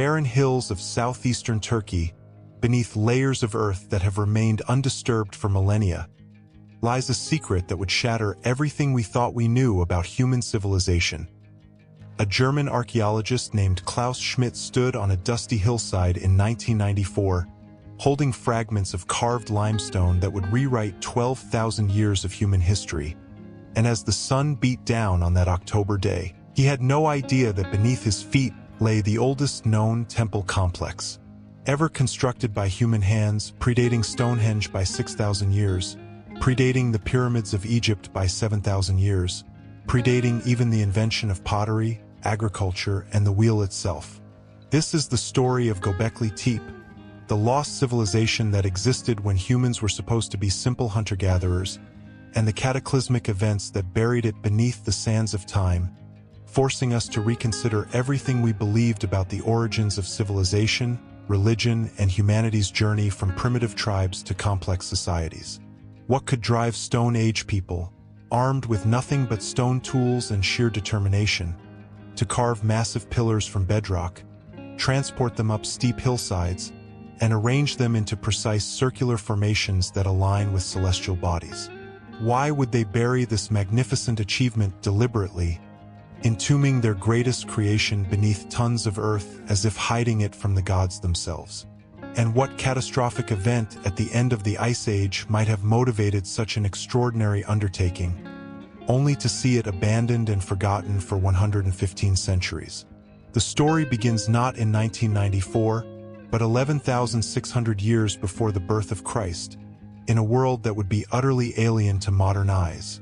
barren hills of southeastern Turkey, beneath layers of earth that have remained undisturbed for millennia, lies a secret that would shatter everything we thought we knew about human civilization. A German archaeologist named Klaus Schmidt stood on a dusty hillside in 1994, holding fragments of carved limestone that would rewrite 12,000 years of human history. And as the sun beat down on that October day, he had no idea that beneath his feet lay the oldest known temple complex, ever constructed by human hands, predating Stonehenge by 6,000 years, predating the pyramids of Egypt by 7,000 years, predating even the invention of pottery, agriculture, and the wheel itself. This is the story of Göbekli Tepe, the lost civilization that existed when humans were supposed to be simple hunter-gatherers, and the cataclysmic events that buried it beneath the sands of time, forcing us to reconsider everything we believed about the origins of civilization, religion, and humanity's journey from primitive tribes to complex societies. What could drive Stone Age people, armed with nothing but stone tools and sheer determination, to carve massive pillars from bedrock, transport them up steep hillsides, and arrange them into precise circular formations that align with celestial bodies? Why would they bury this magnificent achievement deliberately, entombing their greatest creation beneath tons of earth as if hiding it from the gods themselves? And what catastrophic event at the end of the Ice Age might have motivated such an extraordinary undertaking, only to see it abandoned and forgotten for 115 centuries? The story begins not in 1994, but 11,600 years before the birth of Christ, in a world that would be utterly alien to modern eyes.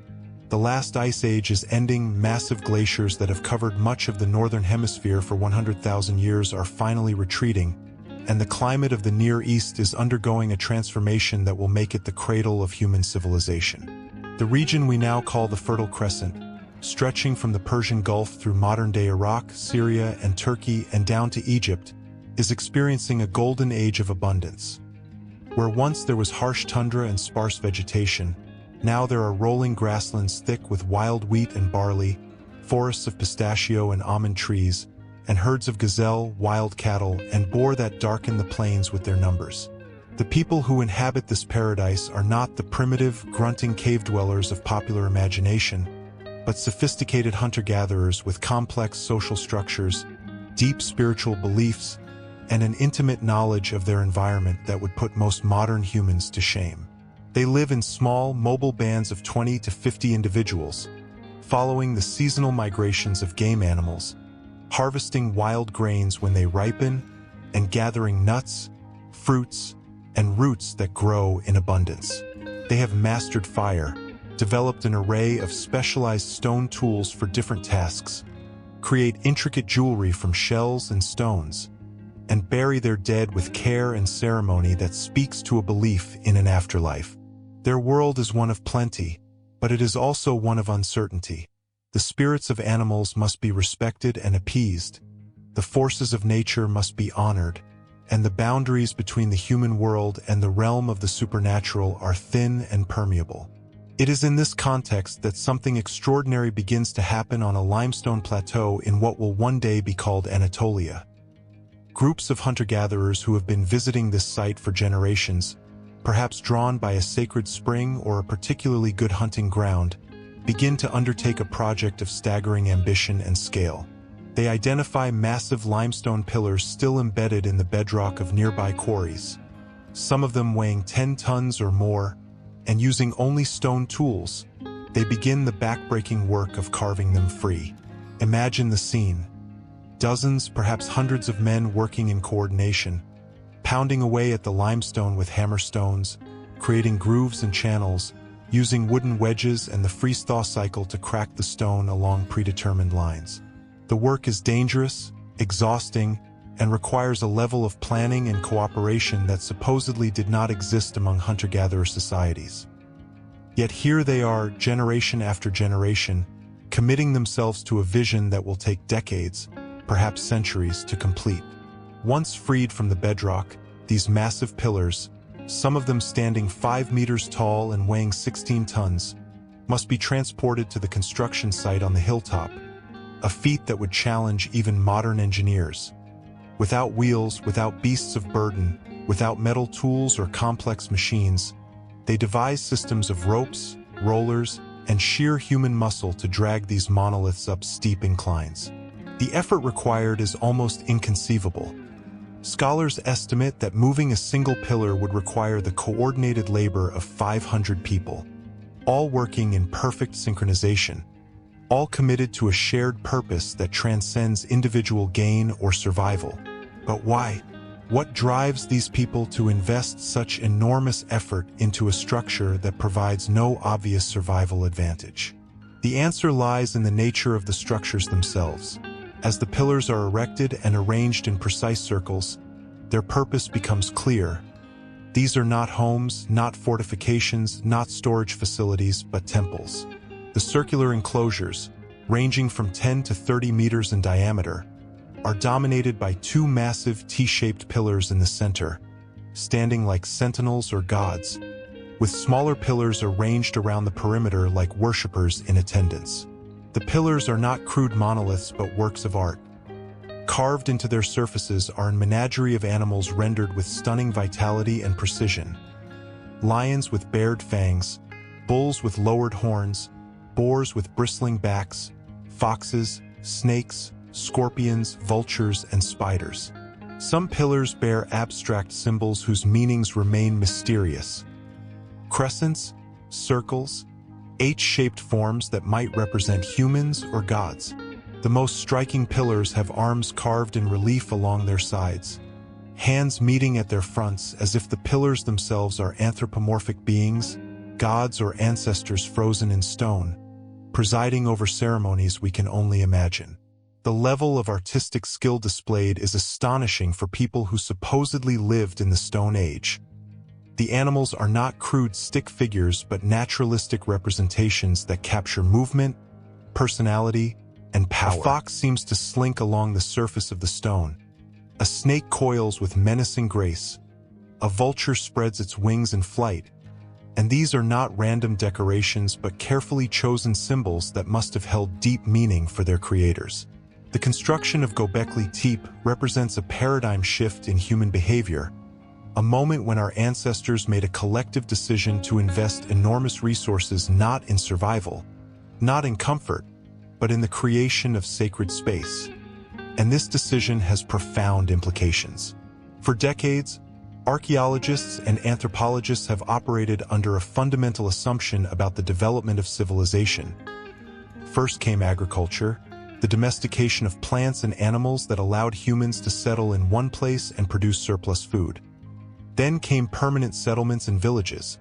The last ice age is ending. Massive glaciers that have covered much of the northern hemisphere for 100,000 years are finally retreating, and the climate of the Near East is undergoing a transformation that will make it the cradle of human civilization. The region we now call the Fertile Crescent, stretching from the Persian Gulf through modern-day Iraq, Syria, and Turkey and down to Egypt, is experiencing a golden age of abundance. Where once there was harsh tundra and sparse vegetation, now there are rolling grasslands thick with wild wheat and barley, forests of pistachio and almond trees, and herds of gazelle, wild cattle, and boar that darken the plains with their numbers. The people who inhabit this paradise are not the primitive, grunting cave dwellers of popular imagination, but sophisticated hunter-gatherers with complex social structures, deep spiritual beliefs, and an intimate knowledge of their environment that would put most modern humans to shame. They live in small, mobile bands of 20 to 50 individuals, following the seasonal migrations of game animals, harvesting wild grains when they ripen, and gathering nuts, fruits, and roots that grow in abundance. They have mastered fire, developed an array of specialized stone tools for different tasks, create intricate jewelry from shells and stones, and bury their dead with care and ceremony that speaks to a belief in an afterlife. Their world is one of plenty, but it is also one of uncertainty. The spirits of animals must be respected and appeased, the forces of nature must be honored, and the boundaries between the human world and the realm of the supernatural are thin and permeable. It is in this context that something extraordinary begins to happen on a limestone plateau in what will one day be called Anatolia. Groups of hunter-gatherers who have been visiting this site for generations, perhaps drawn by a sacred spring or a particularly good hunting ground, begin to undertake a project of staggering ambition and scale. They identify massive limestone pillars still embedded in the bedrock of nearby quarries, some of them weighing 10 tons or more, and using only stone tools, they begin the back-breaking work of carving them free. Imagine the scene. Dozens, perhaps hundreds of men working in coordination, pounding away at the limestone with hammer stones, creating grooves and channels, using wooden wedges and the freeze-thaw cycle to crack the stone along predetermined lines. The work is dangerous, exhausting, and requires a level of planning and cooperation that supposedly did not exist among hunter-gatherer societies. Yet here they are, generation after generation, committing themselves to a vision that will take decades, perhaps centuries, to complete. Once freed from the bedrock, these massive pillars, some of them standing 5 meters tall and weighing 16 tons, must be transported to the construction site on the hilltop, a feat that would challenge even modern engineers. Without wheels, without beasts of burden, without metal tools or complex machines, they devised systems of ropes, rollers, and sheer human muscle to drag these monoliths up steep inclines. The effort required is almost inconceivable. Scholars estimate that moving a single pillar would require the coordinated labor of 500 people, all working in perfect synchronization, all committed to a shared purpose that transcends individual gain or survival. But why? What drives these people to invest such enormous effort into a structure that provides no obvious survival advantage? The answer lies in the nature of the structures themselves. As the pillars are erected and arranged in precise circles, their purpose becomes clear. These are not homes, not fortifications, not storage facilities, but temples. The circular enclosures, ranging from 10 to 30 meters in diameter, are dominated by two massive T-shaped pillars in the center, standing like sentinels or gods, with smaller pillars arranged around the perimeter like worshippers in attendance. The pillars are not crude monoliths but works of art. Carved into their surfaces are an menagerie of animals rendered with stunning vitality and precision. Lions with bared fangs, bulls with lowered horns, boars with bristling backs, foxes, snakes, scorpions, vultures, and spiders. Some pillars bear abstract symbols whose meanings remain mysterious. Crescents, circles, H-shaped forms that might represent humans or gods. The most striking pillars have arms carved in relief along their sides, hands meeting at their fronts as if the pillars themselves are anthropomorphic beings, gods or ancestors frozen in stone, presiding over ceremonies we can only imagine. The level of artistic skill displayed is astonishing for people who supposedly lived in the Stone Age. The animals are not crude stick figures but naturalistic representations that capture movement, personality, and power. A fox seems to slink along the surface of the stone. A snake coils with menacing grace. A vulture spreads its wings in flight. And these are not random decorations but carefully chosen symbols that must have held deep meaning for their creators. The construction of Göbekli Tepe represents a paradigm shift in human behavior, a moment when our ancestors made a collective decision to invest enormous resources not in survival, not in comfort, but in the creation of sacred space. And this decision has profound implications. For decades, archaeologists and anthropologists have operated under a fundamental assumption about the development of civilization. First came agriculture, the domestication of plants and animals that allowed humans to settle in one place and produce surplus food. Then came permanent settlements and villages.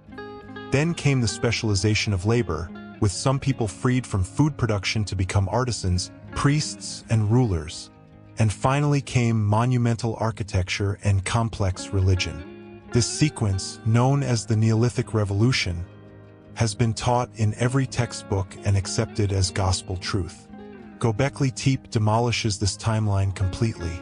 Then came the specialization of labor, with some people freed from food production to become artisans, priests, and rulers. And finally came monumental architecture and complex religion. This sequence, known as the Neolithic Revolution, has been taught in every textbook and accepted as gospel truth. Göbekli Tepe demolishes this timeline completely.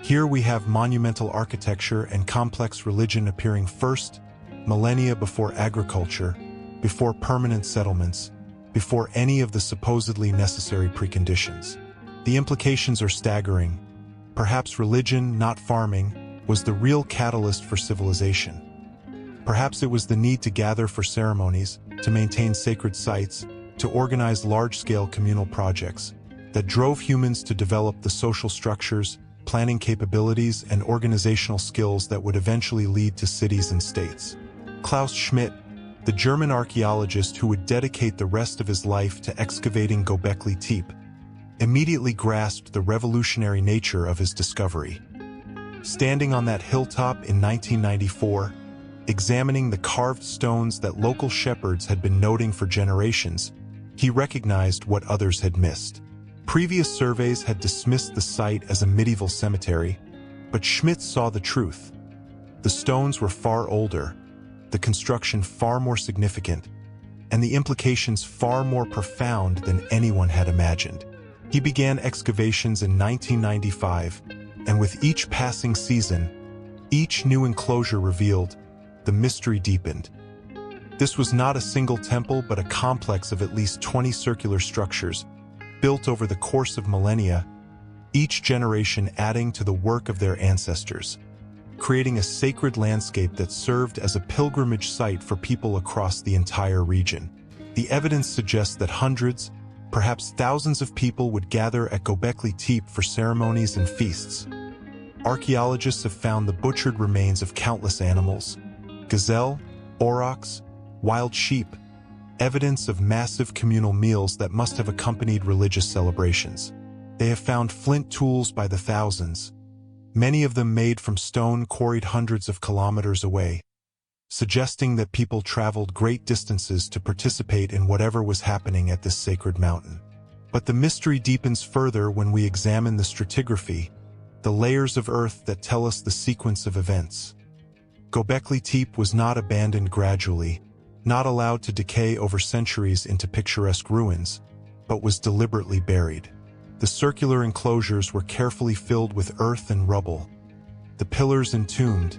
Here we have monumental architecture and complex religion appearing first, millennia before agriculture, before permanent settlements, before any of the supposedly necessary preconditions. The implications are staggering. Perhaps religion, not farming, was the real catalyst for civilization. Perhaps it was the need to gather for ceremonies, to maintain sacred sites, to organize large-scale communal projects, that drove humans to develop the social structures, planning capabilities, and organizational skills that would eventually lead to cities and states. Klaus Schmidt, the German archaeologist who would dedicate the rest of his life to excavating Göbekli Tepe, immediately grasped the revolutionary nature of his discovery. Standing on that hilltop in 1994, examining the carved stones that local shepherds had been noting for generations, he recognized what others had missed. Previous surveys had dismissed the site as a medieval cemetery, but Schmidt saw the truth. The stones were far older, the construction far more significant, and the implications far more profound than anyone had imagined. He began excavations in 1995, and with each passing season, each new enclosure revealed, the mystery deepened. This was not a single temple but a complex of at least 20 circular structures, built over the course of millennia, each generation adding to the work of their ancestors, creating a sacred landscape that served as a pilgrimage site for people across the entire region. The evidence suggests that hundreds, perhaps thousands of people would gather at Göbekli Tepe for ceremonies and feasts. Archaeologists have found the butchered remains of countless animals, gazelle, aurochs, wild sheep, evidence of massive communal meals that must have accompanied religious celebrations. They have found flint tools by the thousands, many of them made from stone quarried hundreds of kilometers away, suggesting that people traveled great distances to participate in whatever was happening at this sacred mountain. But the mystery deepens further when we examine the stratigraphy, the layers of earth that tell us the sequence of events. Göbekli Tepe was not abandoned gradually, not allowed to decay over centuries into picturesque ruins, but was deliberately buried. The circular enclosures were carefully filled with earth and rubble, the pillars entombed,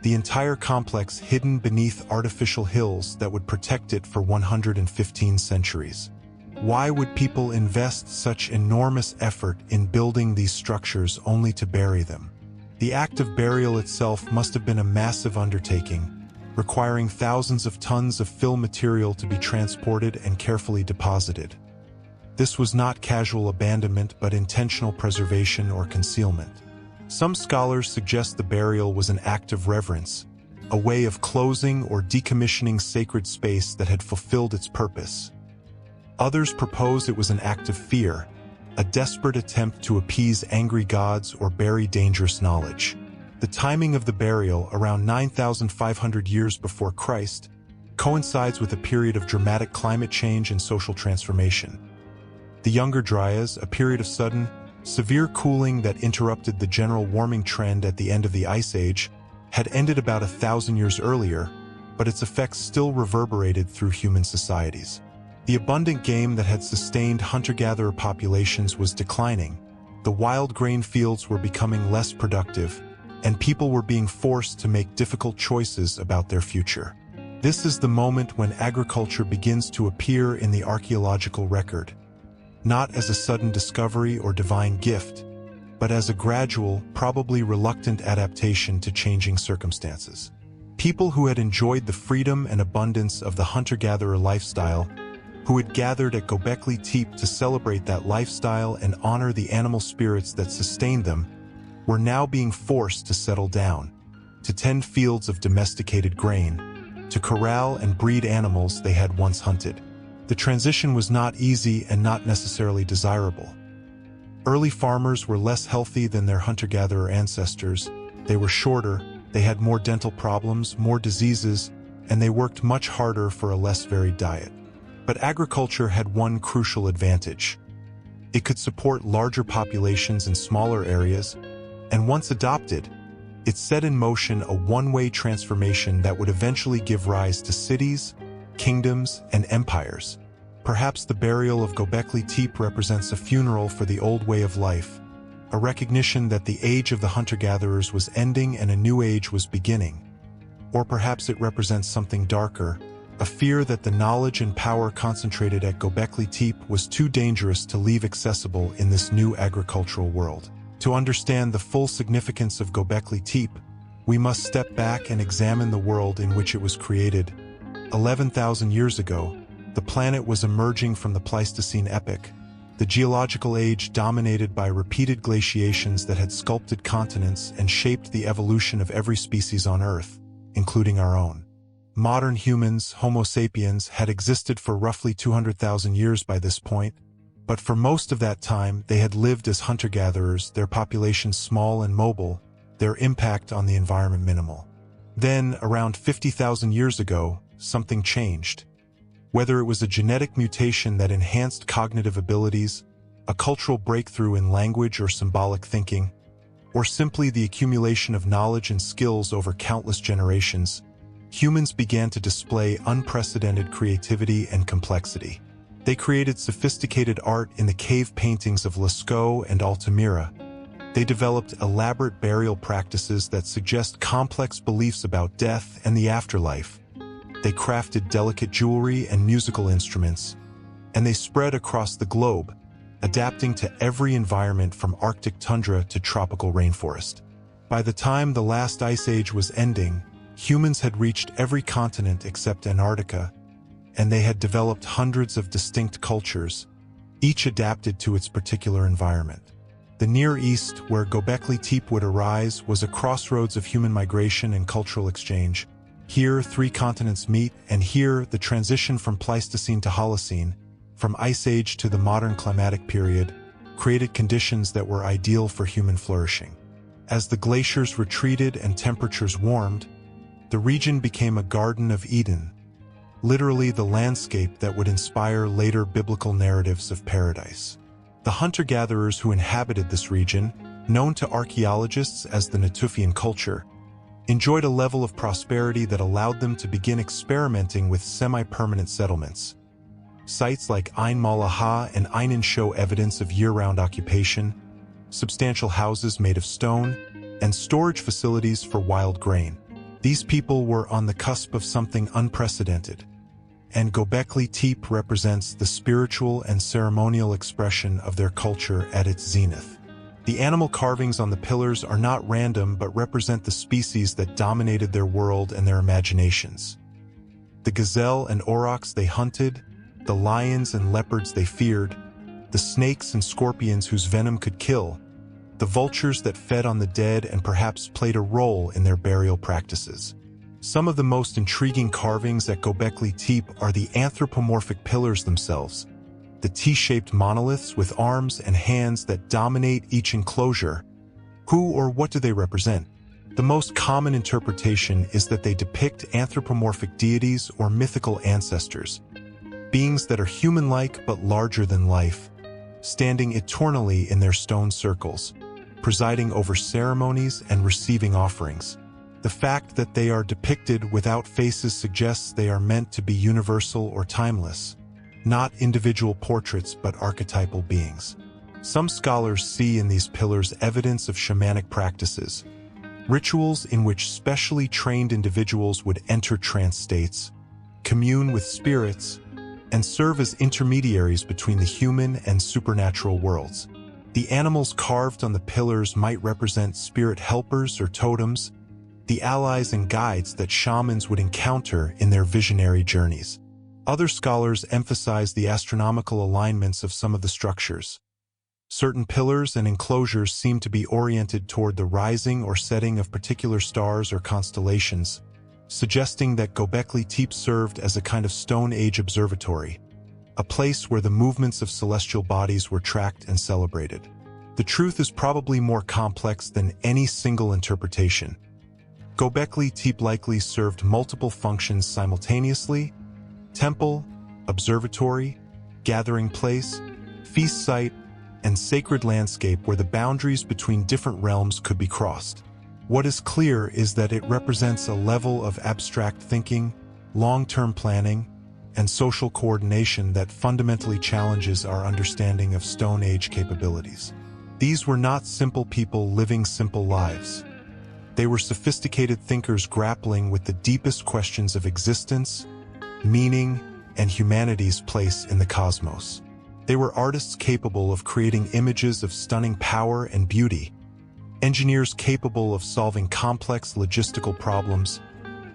the entire complex hidden beneath artificial hills that would protect it for 115 centuries. Why would people invest such enormous effort in building these structures only to bury them? The act of burial itself must have been a massive undertaking, requiring thousands of tons of fill material to be transported and carefully deposited. This was not casual abandonment but intentional preservation or concealment. Some scholars suggest the burial was an act of reverence, a way of closing or decommissioning sacred space that had fulfilled its purpose. Others propose it was an act of fear, a desperate attempt to appease angry gods or bury dangerous knowledge. The timing of the burial, around 9,500 years before Christ, coincides with a period of dramatic climate change and social transformation. The Younger Dryas, a period of sudden, severe cooling that interrupted the general warming trend at the end of the Ice Age, had ended about 1,000 years earlier, but its effects still reverberated through human societies. The abundant game that had sustained hunter-gatherer populations was declining, the wild grain fields were becoming less productive, and people were being forced to make difficult choices about their future. This is the moment when agriculture begins to appear in the archaeological record, not as a sudden discovery or divine gift, but as a gradual, probably reluctant adaptation to changing circumstances. People who had enjoyed the freedom and abundance of the hunter-gatherer lifestyle, who had gathered at Göbekli Tepe to celebrate that lifestyle and honor the animal spirits that sustained them, were now being forced to settle down, to tend fields of domesticated grain, to corral and breed animals they had once hunted. The transition was not easy and not necessarily desirable. Early farmers were less healthy than their hunter-gatherer ancestors, they were shorter, they had more dental problems, more diseases, and they worked much harder for a less varied diet. But agriculture had one crucial advantage. It could support larger populations in smaller areas, and once adopted, it set in motion a one-way transformation that would eventually give rise to cities, kingdoms, and empires. Perhaps the burial of Göbekli Tepe represents a funeral for the old way of life, a recognition that the age of the hunter-gatherers was ending and a new age was beginning. Or perhaps it represents something darker, a fear that the knowledge and power concentrated at Göbekli Tepe was too dangerous to leave accessible in this new agricultural world. To understand the full significance of Göbekli Tepe, we must step back and examine the world in which it was created. 11,000 years ago, the planet was emerging from the Pleistocene epoch, the geological age dominated by repeated glaciations that had sculpted continents and shaped the evolution of every species on Earth, including our own. Modern humans, Homo sapiens, had existed for roughly 200,000 years by this point, but for most of that time they had lived as hunter-gatherers, their populations small and mobile, their impact on the environment minimal. Then, around 50,000 years ago, something changed. Whether it was a genetic mutation that enhanced cognitive abilities, a cultural breakthrough in language or symbolic thinking, or simply the accumulation of knowledge and skills over countless generations, humans began to display unprecedented creativity and complexity. They created sophisticated art in the cave paintings of Lascaux and Altamira. They developed elaborate burial practices that suggest complex beliefs about death and the afterlife. They crafted delicate jewelry and musical instruments, and they spread across the globe, adapting to every environment from Arctic tundra to tropical rainforest. By the time the last ice age was ending, humans had reached every continent except Antarctica, and they had developed hundreds of distinct cultures, each adapted to its particular environment. The Near East, where Göbekli Tepe would arise, was a crossroads of human migration and cultural exchange. Here, three continents meet, and here, the transition from Pleistocene to Holocene, from Ice Age to the modern climatic period, created conditions that were ideal for human flourishing. As the glaciers retreated and temperatures warmed, the region became a Garden of Eden, literally the landscape that would inspire later biblical narratives of paradise. The hunter-gatherers who inhabited this region, known to archaeologists as the Natufian culture, enjoyed a level of prosperity that allowed them to begin experimenting with semi-permanent settlements. Sites like Ain Malaha and Ainen show evidence of year-round occupation, substantial houses made of stone, and storage facilities for wild grain. These people were on the cusp of something unprecedented, and Göbekli Tepe represents the spiritual and ceremonial expression of their culture at its zenith. The animal carvings on the pillars are not random but represent the species that dominated their world and their imaginations. The gazelle and aurochs they hunted, the lions and leopards they feared, the snakes and scorpions whose venom could kill, the vultures that fed on the dead and perhaps played a role in their burial practices. Some of the most intriguing carvings at Göbekli Tepe are the anthropomorphic pillars themselves, the T-shaped monoliths with arms and hands that dominate each enclosure. Who or what do they represent? The most common interpretation is that they depict anthropomorphic deities or mythical ancestors, beings that are human-like but larger than life, standing eternally in their stone circles, presiding over ceremonies and receiving offerings. The fact that they are depicted without faces suggests they are meant to be universal or timeless, not individual portraits but archetypal beings. Some scholars see in these pillars evidence of shamanic practices, rituals in which specially trained individuals would enter trance states, commune with spirits, and serve as intermediaries between the human and supernatural worlds. The animals carved on the pillars might represent spirit helpers or totems, the allies and guides that shamans would encounter in their visionary journeys. Other scholars emphasize the astronomical alignments of some of the structures. Certain pillars and enclosures seem to be oriented toward the rising or setting of particular stars or constellations, suggesting that Göbekli Tepe served as a kind of Stone Age observatory, a place where the movements of celestial bodies were tracked and celebrated. The truth is probably more complex than any single interpretation. Göbekli Tepe likely served multiple functions simultaneously: temple, observatory, gathering place, feast site, and sacred landscape where the boundaries between different realms could be crossed. What is clear is that it represents a level of abstract thinking, long-term planning, and social coordination that fundamentally challenges our understanding of Stone Age capabilities. These were not simple people living simple lives. They were sophisticated thinkers grappling with the deepest questions of existence, meaning, and humanity's place in the cosmos. They were artists capable of creating images of stunning power and beauty, engineers capable of solving complex logistical problems,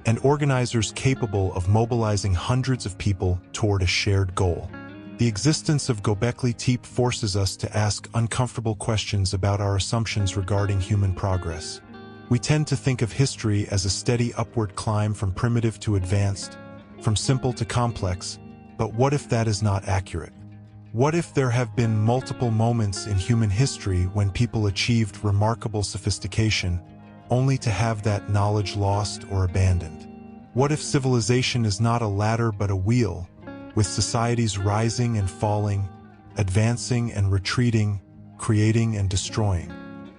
and organizers capable of mobilizing hundreds of people toward a shared goal. The existence of Göbekli Tepe forces us to ask uncomfortable questions about our assumptions regarding human progress. We tend to think of history as a steady upward climb from primitive to advanced, from simple to complex, but what if that is not accurate? What if there have been multiple moments in human history when people achieved remarkable sophistication, only to have that knowledge lost or abandoned? What if civilization is not a ladder but a wheel, with societies rising and falling, advancing and retreating, creating and destroying?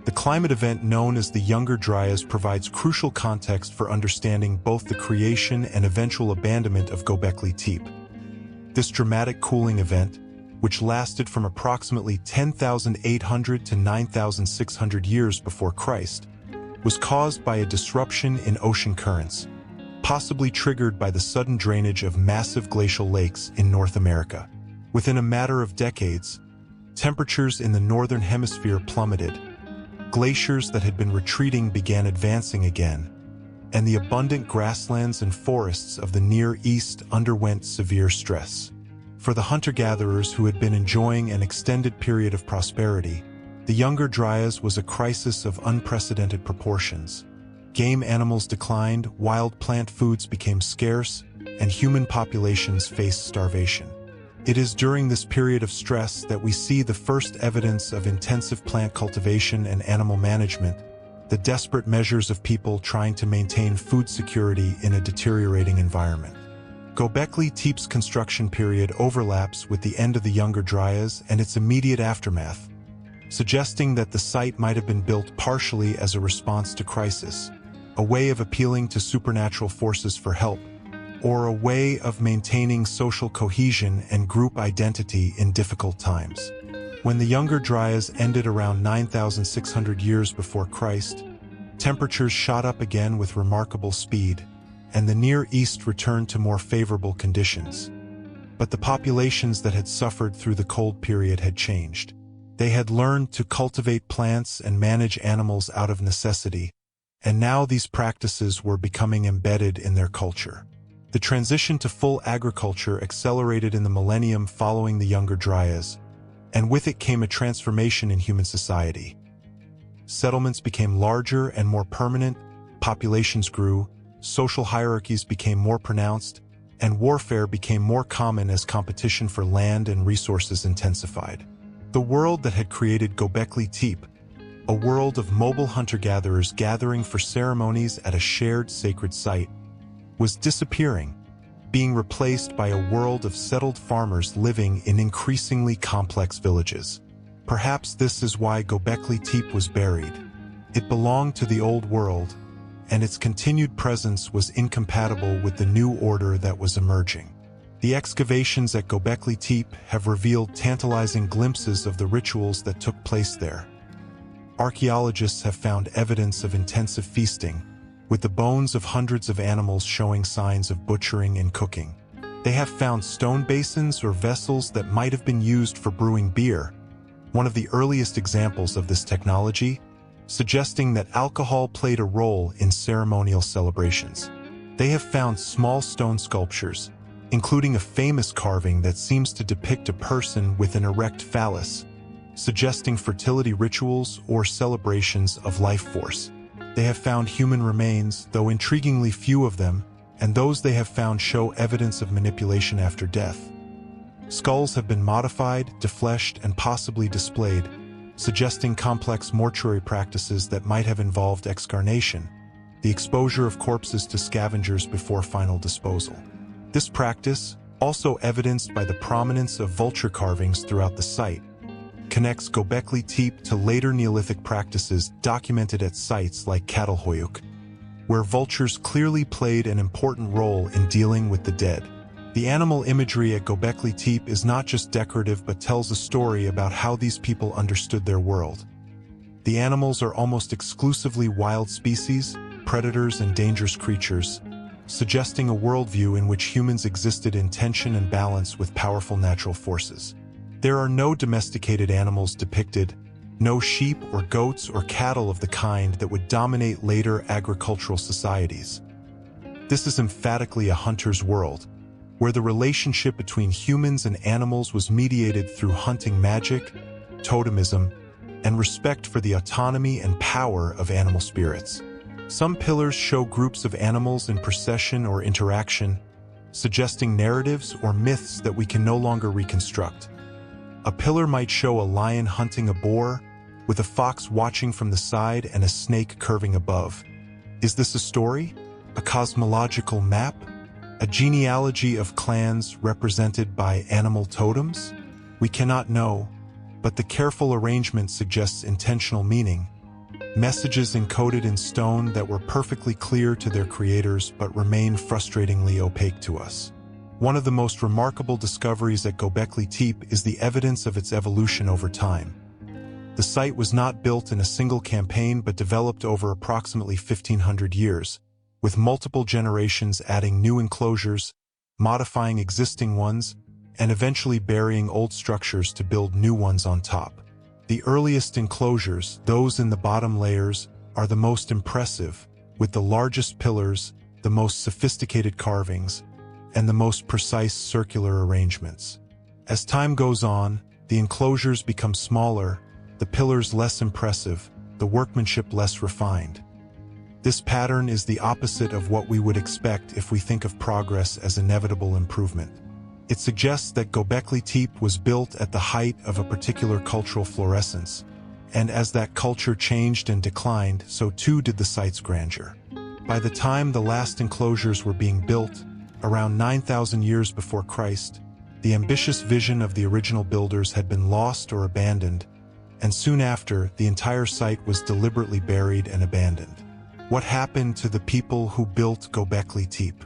The climate event known as the Younger Dryas provides crucial context for understanding both the creation and eventual abandonment of Göbekli Tepe. This dramatic cooling event, which lasted from approximately 10,800 to 9,600 years before Christ, was caused by a disruption in ocean currents, possibly triggered by the sudden drainage of massive glacial lakes in North America. Within a matter of decades, Temperatures in the northern hemisphere plummeted. Glaciers that had been retreating began advancing again, and the abundant grasslands and forests of the Near East underwent severe stress. For the hunter-gatherers who had been enjoying an extended period of prosperity, the Younger Dryas was a crisis of unprecedented proportions. Game animals declined, wild plant foods became scarce, and human populations faced starvation. It is during this period of stress that we see the first evidence of intensive plant cultivation and animal management, the desperate measures of people trying to maintain food security in a deteriorating environment. Göbekli Tepe's construction period overlaps with the end of the Younger Dryas and its immediate aftermath, suggesting that the site might have been built partially as a response to crisis, a way of appealing to supernatural forces for help, or a way of maintaining social cohesion and group identity in difficult times. When the Younger Dryas ended around 9,600 years before Christ, temperatures shot up again with remarkable speed, and the Near East returned to more favorable conditions. But the populations that had suffered through the cold period had changed. They had learned to cultivate plants and manage animals out of necessity, and now these practices were becoming embedded in their culture. The transition to full agriculture accelerated in the millennium following the Younger Dryas, and with it came a transformation in human society. Settlements became larger and more permanent, populations grew, social hierarchies became more pronounced, and warfare became more common as competition for land and resources intensified. The world that had created Göbekli Tepe, a world of mobile hunter-gatherers gathering for ceremonies at a shared sacred site, was disappearing, being replaced by a world of settled farmers living in increasingly complex villages. Perhaps this is why Göbekli Tepe was buried. It belonged to the old world, and its continued presence was incompatible with the new order that was emerging. The excavations at Göbekli Tepe have revealed tantalizing glimpses of the rituals that took place there. Archaeologists have found evidence of intensive feasting, with the bones of hundreds of animals showing signs of butchering and cooking. They have found stone basins or vessels that might have been used for brewing beer, one of the earliest examples of this technology, suggesting that alcohol played a role in ceremonial celebrations. They have found small stone sculptures, including a famous carving that seems to depict a person with an erect phallus, suggesting fertility rituals or celebrations of life force. They have found human remains, though intriguingly few of them, and those they have found show evidence of manipulation after death. Skulls have been modified, defleshed, and possibly displayed, suggesting complex mortuary practices that might have involved excarnation, the exposure of corpses to scavengers before final disposal. This practice, also evidenced by the prominence of vulture carvings throughout the site, connects Göbekli Tepe to later Neolithic practices documented at sites like Catalhoyuk, where vultures clearly played an important role in dealing with the dead. The animal imagery at Göbekli Tepe is not just decorative but tells a story about how these people understood their world. The animals are almost exclusively wild species, predators and dangerous creatures, suggesting a worldview in which humans existed in tension and balance with powerful natural forces. There are no domesticated animals depicted, no sheep or goats or cattle of the kind that would dominate later agricultural societies. This is emphatically a hunter's world, where the relationship between humans and animals was mediated through hunting magic, totemism, and respect for the autonomy and power of animal spirits. Some pillars show groups of animals in procession or interaction, suggesting narratives or myths that we can no longer reconstruct. A pillar might show a lion hunting a boar, with a fox watching from the side and a snake curving above. Is this a story? A cosmological map? A genealogy of clans represented by animal totems? We cannot know, but the careful arrangement suggests intentional meaning. Messages encoded in stone that were perfectly clear to their creators but remain frustratingly opaque to us. One of the most remarkable discoveries at Göbekli Tepe is the evidence of its evolution over time. The site was not built in a single campaign but developed over approximately 1,500 years, with multiple generations adding new enclosures, modifying existing ones, and eventually burying old structures to build new ones on top. The earliest enclosures, those in the bottom layers, are the most impressive, with the largest pillars, the most sophisticated carvings, and the most precise circular arrangements. As time goes on, the enclosures become smaller, the pillars less impressive, the workmanship less refined. This pattern is the opposite of what we would expect if we think of progress as inevitable improvement. It suggests that Göbekli Tepe was built at the height of a particular cultural florescence, and as that culture changed and declined, so too did the site's grandeur. By the time the last enclosures were being built, around 9,000 years before Christ, the ambitious vision of the original builders had been lost or abandoned, and soon after, the entire site was deliberately buried and abandoned. What happened to the people who built Göbekli Tepe?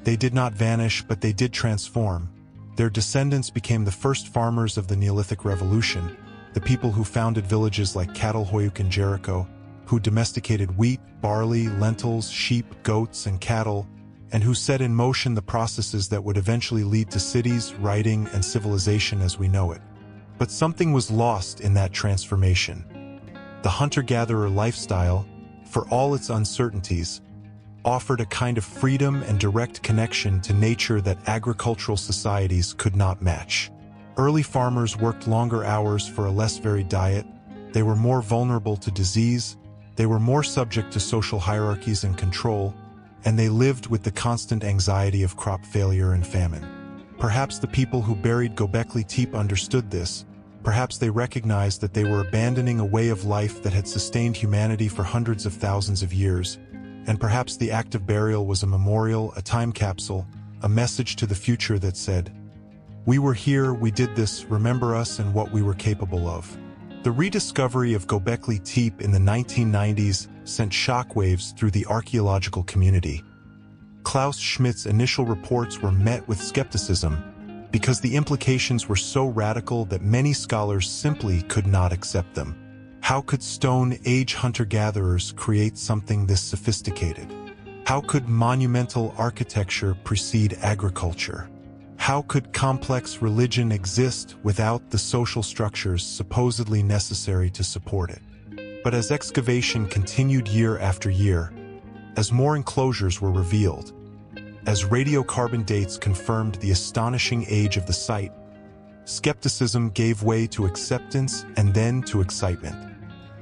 They did not vanish, but they did transform. Their descendants became the first farmers of the Neolithic Revolution, the people who founded villages like Catalhoyuk in Jericho, who domesticated wheat, barley, lentils, sheep, goats, and cattle, and who set in motion the processes that would eventually lead to cities, writing, and civilization as we know it. But something was lost in that transformation. The hunter-gatherer lifestyle, for all its uncertainties, offered a kind of freedom and direct connection to nature that agricultural societies could not match. Early farmers worked longer hours for a less varied diet, they were more vulnerable to disease, they were more subject to social hierarchies and control, and they lived with the constant anxiety of crop failure and famine. Perhaps the people who buried Göbekli Tepe understood this. Perhaps they recognized that they were abandoning a way of life that had sustained humanity for hundreds of thousands of years, and perhaps the act of burial was a memorial, a time capsule, a message to the future that said, "We were here, we did this, remember us and what we were capable of." The rediscovery of Göbekli Tepe in the 1990s sent shockwaves through the archaeological community. Klaus Schmidt's initial reports were met with skepticism because the implications were so radical that many scholars simply could not accept them. How could Stone Age hunter-gatherers create something this sophisticated? How could monumental architecture precede agriculture? How could complex religion exist without the social structures supposedly necessary to support it? But as excavation continued year after year, as more enclosures were revealed, as radiocarbon dates confirmed the astonishing age of the site, skepticism gave way to acceptance and then to excitement.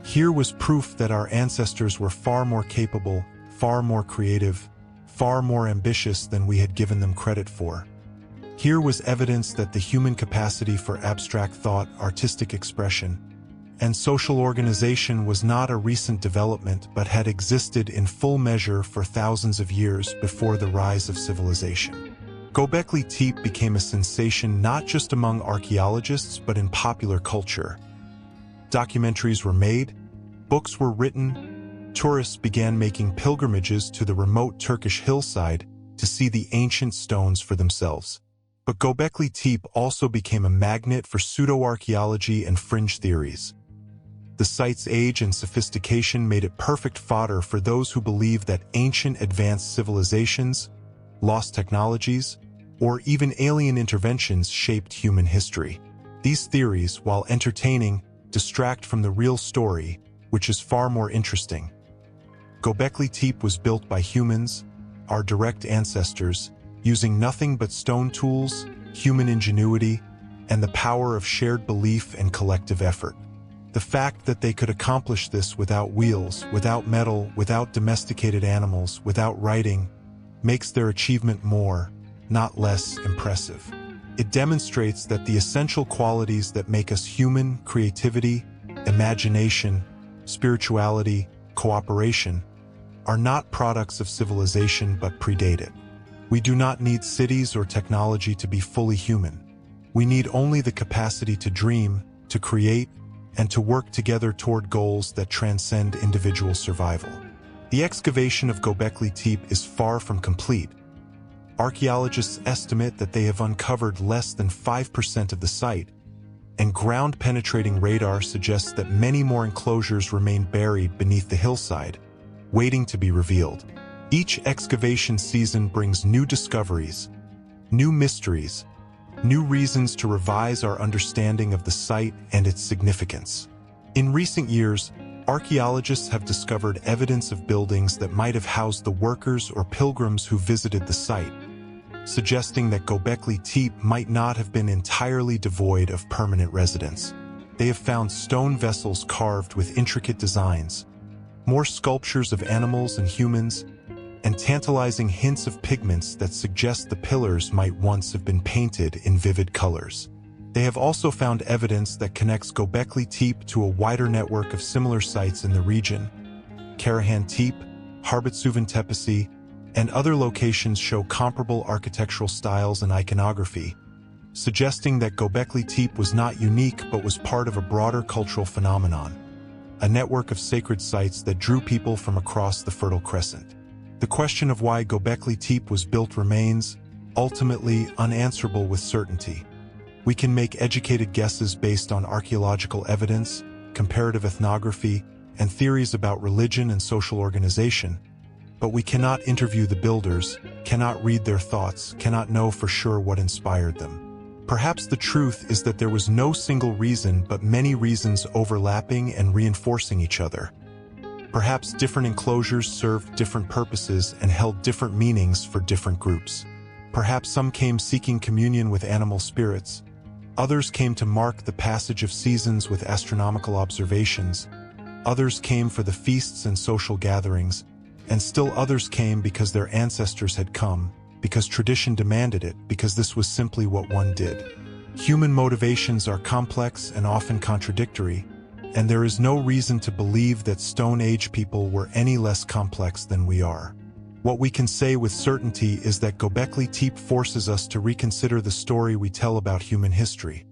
Here was proof that our ancestors were far more capable, far more creative, far more ambitious than we had given them credit for. Here was evidence that the human capacity for abstract thought, artistic expression, and social organization was not a recent development but had existed in full measure for thousands of years before the rise of civilization. Göbekli Tepe became a sensation not just among archaeologists but in popular culture. Documentaries were made, books were written, tourists began making pilgrimages to the remote Turkish hillside to see the ancient stones for themselves. But Göbekli Tepe also became a magnet for pseudo-archaeology and fringe theories. The site's age and sophistication made it perfect fodder for those who believed that ancient advanced civilizations, lost technologies, or even alien interventions shaped human history. These theories, while entertaining, distract from the real story, which is far more interesting. Göbekli Tepe was built by humans, our direct ancestors, using nothing but stone tools, human ingenuity, and the power of shared belief and collective effort. The fact that they could accomplish this without wheels, without metal, without domesticated animals, without writing, makes their achievement more, not less, impressive. It demonstrates that the essential qualities that make us human, creativity, imagination, spirituality, cooperation, are not products of civilization but predate it. We do not need cities or technology to be fully human. We need only the capacity to dream, to create, and to work together toward goals that transcend individual survival. The excavation of Göbekli Tepe is far from complete. Archaeologists estimate that they have uncovered less than 5% of the site, and ground-penetrating radar suggests that many more enclosures remain buried beneath the hillside, waiting to be revealed. Each excavation season brings new discoveries, new mysteries, new reasons to revise our understanding of the site and its significance. In recent years, archaeologists have discovered evidence of buildings that might have housed the workers or pilgrims who visited the site, suggesting that Göbekli Tepe might not have been entirely devoid of permanent residents. They have found stone vessels carved with intricate designs, more sculptures of animals and humans, and tantalizing hints of pigments that suggest the pillars might once have been painted in vivid colors. They have also found evidence that connects Göbekli Tepe to a wider network of similar sites in the region. Karahan Tepe, Harbutsuvan Tepesi, and other locations show comparable architectural styles and iconography, suggesting that Göbekli Tepe was not unique but was part of a broader cultural phenomenon, a network of sacred sites that drew people from across the Fertile Crescent. The question of why Göbekli Tepe was built remains, ultimately, unanswerable with certainty. We can make educated guesses based on archaeological evidence, comparative ethnography, and theories about religion and social organization, but we cannot interview the builders, cannot read their thoughts, cannot know for sure what inspired them. Perhaps the truth is that there was no single reason but many reasons overlapping and reinforcing each other. Perhaps different enclosures served different purposes and held different meanings for different groups. Perhaps some came seeking communion with animal spirits, others came to mark the passage of seasons with astronomical observations, others came for the feasts and social gatherings, and still others came because their ancestors had come, because tradition demanded it, because this was simply what one did. Human motivations are complex and often contradictory, and there is no reason to believe that Stone Age people were any less complex than we are. What we can say with certainty is that Göbekli Tepe forces us to reconsider the story we tell about human history.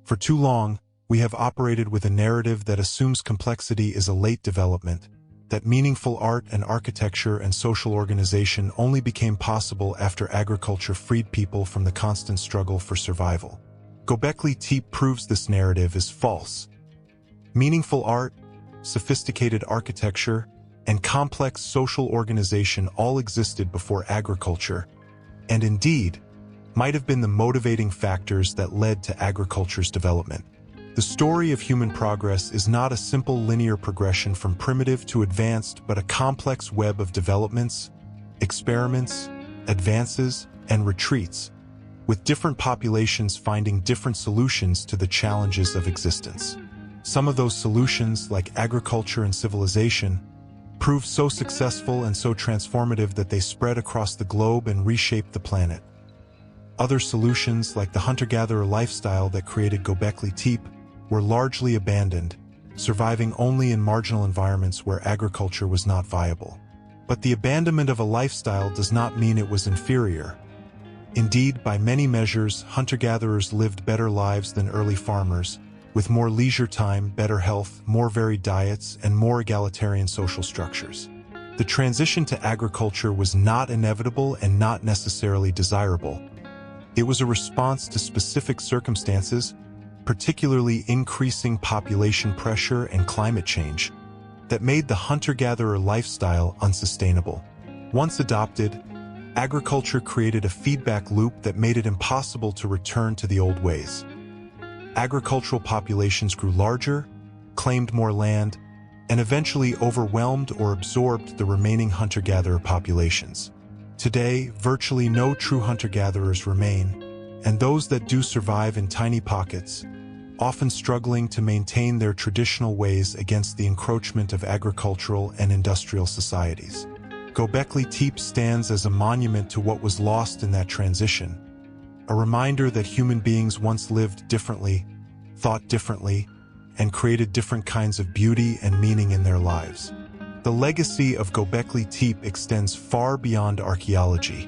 For too long, we have operated with a narrative that assumes complexity is a late development, that meaningful art and architecture and social organization only became possible after agriculture freed people from the constant struggle for survival. Göbekli Tepe proves this narrative is false. Meaningful art, sophisticated architecture, and complex social organization all existed before agriculture, and indeed, might have been the motivating factors that led to agriculture's development. The story of human progress is not a simple linear progression from primitive to advanced, but a complex web of developments, experiments, advances, and retreats, with different populations finding different solutions to the challenges of existence. Some of those solutions, like agriculture and civilization, proved so successful and so transformative that they spread across the globe and reshaped the planet. Other solutions, like the hunter-gatherer lifestyle that created Göbekli Tepe, were largely abandoned, surviving only in marginal environments where agriculture was not viable. But the abandonment of a lifestyle does not mean it was inferior. Indeed, by many measures, hunter-gatherers lived better lives than early farmers, with more leisure time, better health, more varied diets, and more egalitarian social structures. The transition to agriculture was not inevitable and not necessarily desirable. It was a response to specific circumstances, particularly increasing population pressure and climate change, that made the hunter-gatherer lifestyle unsustainable. Once adopted, agriculture created a feedback loop that made it impossible to return to the old ways. Agricultural populations grew larger, claimed more land, and eventually overwhelmed or absorbed the remaining hunter-gatherer populations. Today, virtually no true hunter-gatherers remain, and those that do survive in tiny pockets, often struggling to maintain their traditional ways against the encroachment of agricultural and industrial societies. Göbekli Tepe stands as a monument to what was lost in that transition, a reminder that human beings once lived differently, thought differently, and created different kinds of beauty and meaning in their lives. The legacy of Göbekli Tepe extends far beyond archaeology.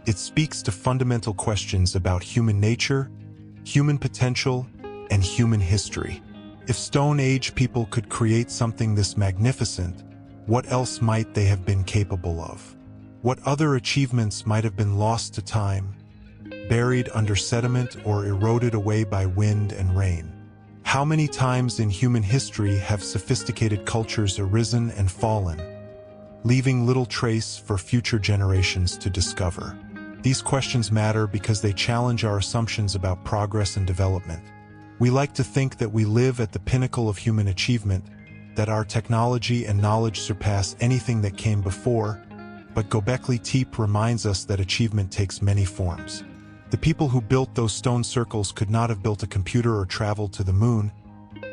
It speaks to fundamental questions about human nature, human potential, and human history. If Stone Age people could create something this magnificent, what else might they have been capable of? What other achievements might have been lost to time, buried under sediment or eroded away by wind and rain? How many times in human history have sophisticated cultures arisen and fallen, leaving little trace for future generations to discover? These questions matter because they challenge our assumptions about progress and development. We like to think that we live at the pinnacle of human achievement, that our technology and knowledge surpass anything that came before, but Göbekli Tepe reminds us that achievement takes many forms. The people who built those stone circles could not have built a computer or traveled to the moon,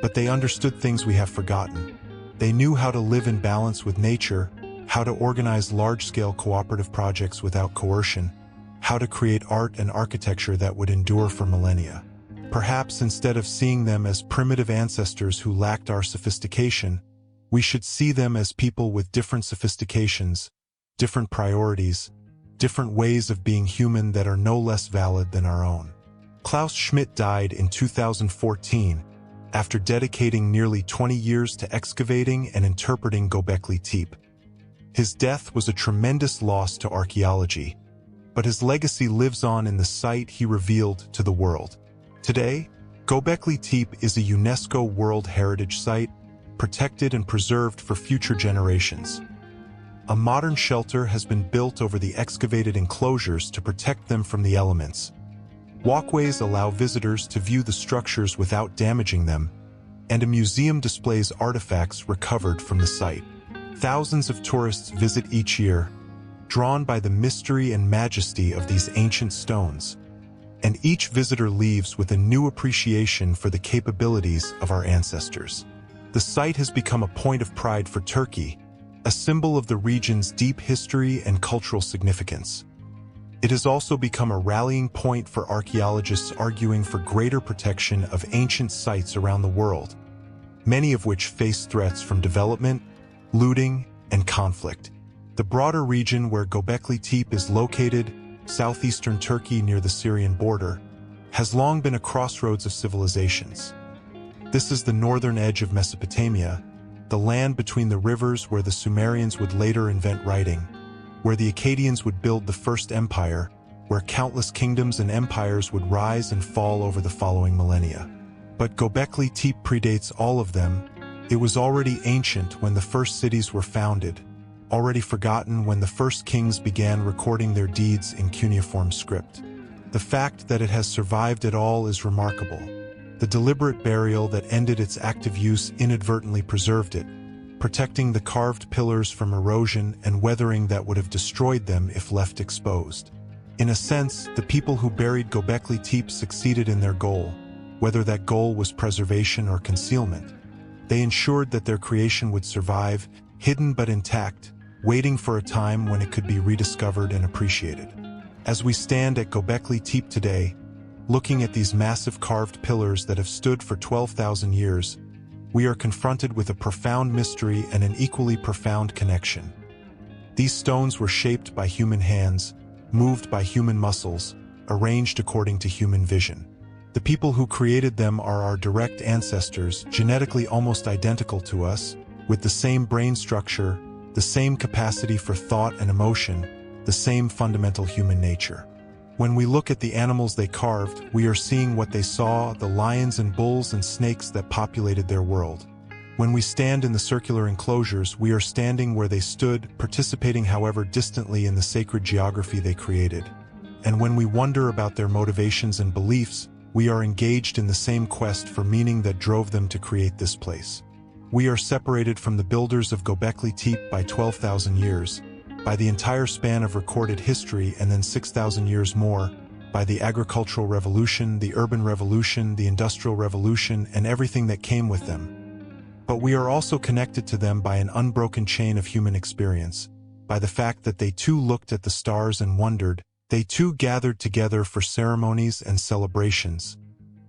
but they understood things we have forgotten. They knew how to live in balance with nature, how to organize large-scale cooperative projects without coercion, how to create art and architecture that would endure for millennia. Perhaps instead of seeing them as primitive ancestors who lacked our sophistication, we should see them as people with different sophistications, different priorities, different ways of being human that are no less valid than our own. Klaus Schmidt died in 2014 after dedicating nearly 20 years to excavating and interpreting Göbekli Tepe. His death was a tremendous loss to archaeology, but his legacy lives on in the site he revealed to the world. Today, Göbekli Tepe is a UNESCO World Heritage Site, protected and preserved for future generations. A modern shelter has been built over the excavated enclosures to protect them from the elements. Walkways allow visitors to view the structures without damaging them, and a museum displays artifacts recovered from the site. Thousands of tourists visit each year, drawn by the mystery and majesty of these ancient stones, and each visitor leaves with a new appreciation for the capabilities of our ancestors. The site has become a point of pride for Turkey, a symbol of the region's deep history and cultural significance. It has also become a rallying point for archaeologists arguing for greater protection of ancient sites around the world, many of which face threats from development, looting, and conflict. The broader region where Göbekli Tepe is located, southeastern Turkey near the Syrian border, has long been a crossroads of civilizations. This is the northern edge of Mesopotamia, the land between the rivers where the Sumerians would later invent writing, where the Akkadians would build the first empire, where countless kingdoms and empires would rise and fall over the following millennia. But Göbekli Tepe predates all of them. It was already ancient when the first cities were founded, already forgotten when the first kings began recording their deeds in cuneiform script. The fact that it has survived at all is remarkable. The deliberate burial that ended its active use inadvertently preserved it, protecting the carved pillars from erosion and weathering that would have destroyed them if left exposed. In a sense, the people who buried Göbekli Tepe succeeded in their goal, whether that goal was preservation or concealment. They ensured that their creation would survive, hidden but intact, waiting for a time when it could be rediscovered and appreciated. As we stand at Göbekli Tepe today, looking at these massive carved pillars that have stood for 12,000 years, we are confronted with a profound mystery and an equally profound connection. These stones were shaped by human hands, moved by human muscles, arranged according to human vision. The people who created them are our direct ancestors, genetically almost identical to us, with the same brain structure, the same capacity for thought and emotion, the same fundamental human nature. When we look at the animals they carved, we are seeing what they saw, the lions and bulls and snakes that populated their world. When we stand in the circular enclosures, we are standing where they stood, participating however distantly in the sacred geography they created. And when we wonder about their motivations and beliefs, we are engaged in the same quest for meaning that drove them to create this place. We are separated from the builders of Göbekli Tepe by 12,000 years, by the entire span of recorded history, and then 6,000 years more, by the agricultural revolution, the urban revolution, the industrial revolution, and everything that came with them. But we are also connected to them by an unbroken chain of human experience, by the fact that they too looked at the stars and wondered, they too gathered together for ceremonies and celebrations.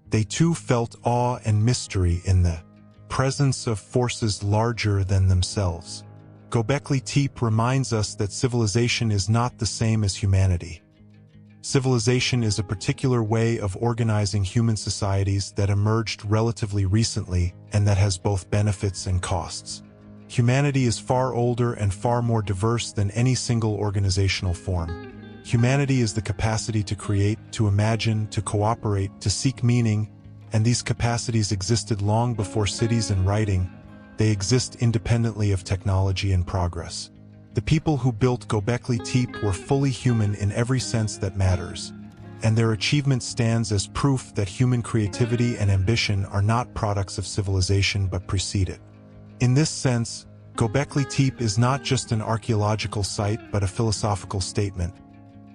They too felt awe and mystery in the presence of forces larger than themselves. Göbekli Tepe reminds us that civilization is not the same as humanity. Civilization is a particular way of organizing human societies that emerged relatively recently and that has both benefits and costs. Humanity is far older and far more diverse than any single organizational form. Humanity is the capacity to create, to imagine, to cooperate, to seek meaning, and these capacities existed long before cities and writing. They exist independently of technology and progress. The people who built Göbekli Tepe were fully human in every sense that matters, and their achievement stands as proof that human creativity and ambition are not products of civilization but precede it. In this sense, Göbekli Tepe is not just an archaeological site but a philosophical statement,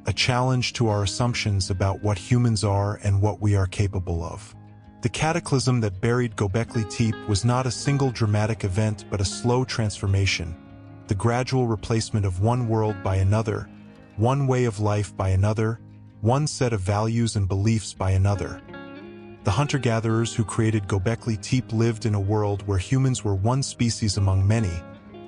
a challenge to our assumptions about what humans are and what we are capable of. The cataclysm that buried Göbekli Tepe was not a single dramatic event but a slow transformation, the gradual replacement of one world by another, one way of life by another, one set of values and beliefs by another. The hunter-gatherers who created Göbekli Tepe lived in a world where humans were one species among many,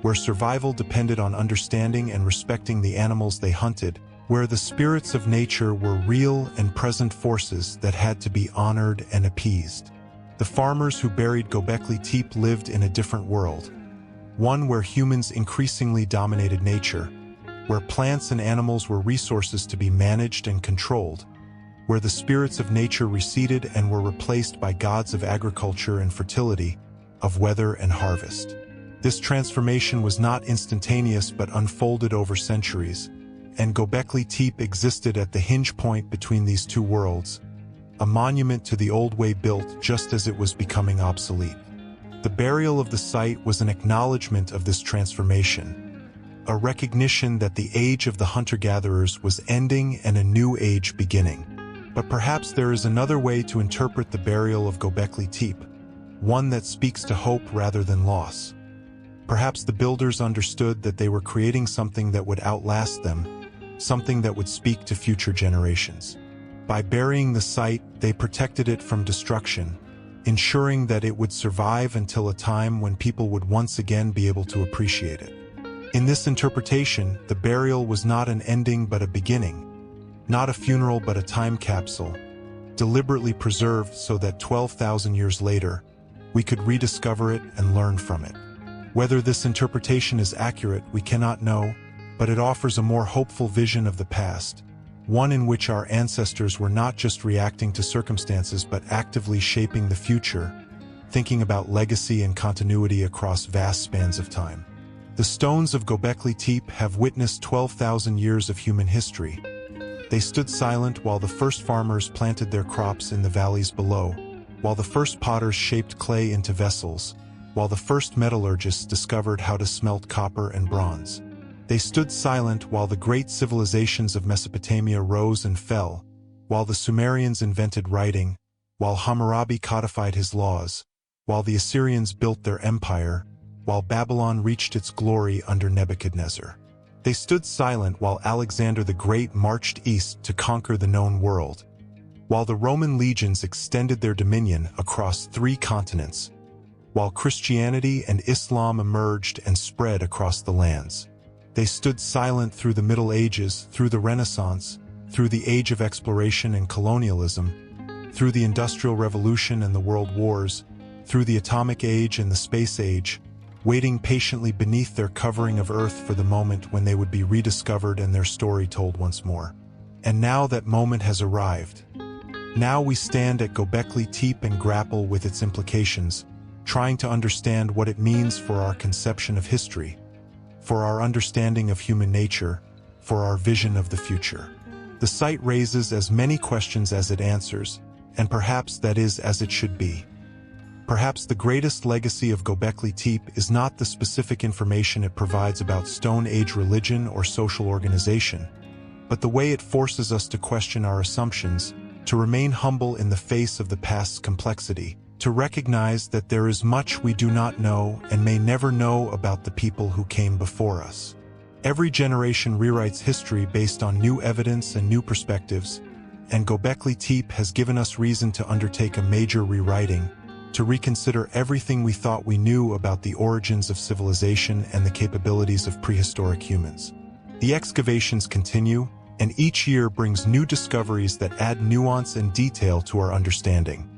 where survival depended on understanding and respecting the animals they hunted, where the spirits of nature were real and present forces that had to be honored and appeased. The farmers who buried Göbekli Tepe lived in a different world, one where humans increasingly dominated nature, where plants and animals were resources to be managed and controlled, where the spirits of nature receded and were replaced by gods of agriculture and fertility, of weather and harvest. This transformation was not instantaneous but unfolded over centuries, and Göbekli Tepe existed at the hinge point between these two worlds, a monument to the old way built just as it was becoming obsolete. The burial of the site was an acknowledgement of this transformation, a recognition that the age of the hunter-gatherers was ending and a new age beginning. But perhaps there is another way to interpret the burial of Göbekli Tepe, one that speaks to hope rather than loss. Perhaps the builders understood that they were creating something that would outlast them, something that would speak to future generations. By burying the site, they protected it from destruction, ensuring that it would survive until a time when people would once again be able to appreciate it. In this interpretation, the burial was not an ending but a beginning, not a funeral but a time capsule, deliberately preserved so that 12,000 years later, we could rediscover it and learn from it. Whether this interpretation is accurate, we cannot know, but it offers a more hopeful vision of the past, one in which our ancestors were not just reacting to circumstances but actively shaping the future, thinking about legacy and continuity across vast spans of time. The stones of Göbekli Tepe have witnessed 12,000 years of human history. They stood silent while the first farmers planted their crops in the valleys below, while the first potters shaped clay into vessels, while the first metallurgists discovered how to smelt copper and bronze. They stood silent while the great civilizations of Mesopotamia rose and fell, while the Sumerians invented writing, while Hammurabi codified his laws, while the Assyrians built their empire, while Babylon reached its glory under Nebuchadnezzar. They stood silent while Alexander the Great marched east to conquer the known world, while the Roman legions extended their dominion across 3 continents, while Christianity and Islam emerged and spread across the lands. They stood silent through the Middle Ages, through the Renaissance, through the Age of Exploration and Colonialism, through the Industrial Revolution and the World Wars, through the Atomic Age and the Space Age, waiting patiently beneath their covering of Earth for the moment when they would be rediscovered and their story told once more. And now that moment has arrived. Now we stand at Göbekli Tepe and grapple with its implications, trying to understand what it means for our conception of history, for our understanding of human nature, for our vision of the future. The site raises as many questions as it answers, and perhaps that is as it should be. Perhaps the greatest legacy of Göbekli Tepe is not the specific information it provides about Stone Age religion or social organization, but the way it forces us to question our assumptions, to remain humble in the face of the past's complexity, to recognize that there is much we do not know and may never know about the people who came before us. Every generation rewrites history based on new evidence and new perspectives, and Göbekli Tepe has given us reason to undertake a major rewriting, to reconsider everything we thought we knew about the origins of civilization and the capabilities of prehistoric humans. The excavations continue, and each year brings new discoveries that add nuance and detail to our understanding.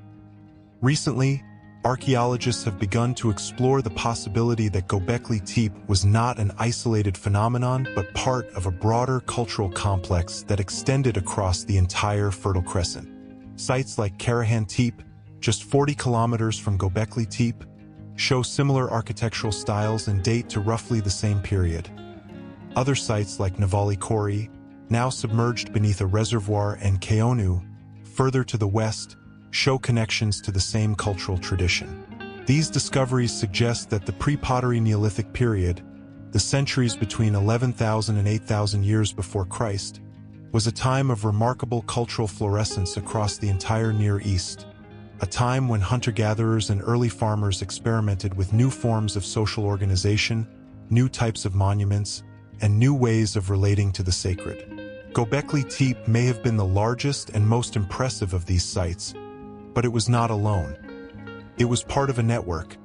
Recently, archaeologists have begun to explore the possibility that Göbekli Tepe was not an isolated phenomenon but part of a broader cultural complex that extended across the entire Fertile Crescent. Sites like Karahan Tepe, just 40 kilometers from Göbekli Tepe, show similar architectural styles and date to roughly the same period. Other sites like Navali Kori, now submerged beneath a reservoir, and Keonu, further to the west, show connections to the same cultural tradition. These discoveries suggest that the pre-Pottery Neolithic period, the centuries between 11,000 and 8,000 years before Christ, was a time of remarkable cultural fluorescence across the entire Near East, a time when hunter-gatherers and early farmers experimented with new forms of social organization, new types of monuments, and new ways of relating to the sacred. Göbekli Tepe may have been the largest and most impressive of these sites, but it was not alone. It was part of a network,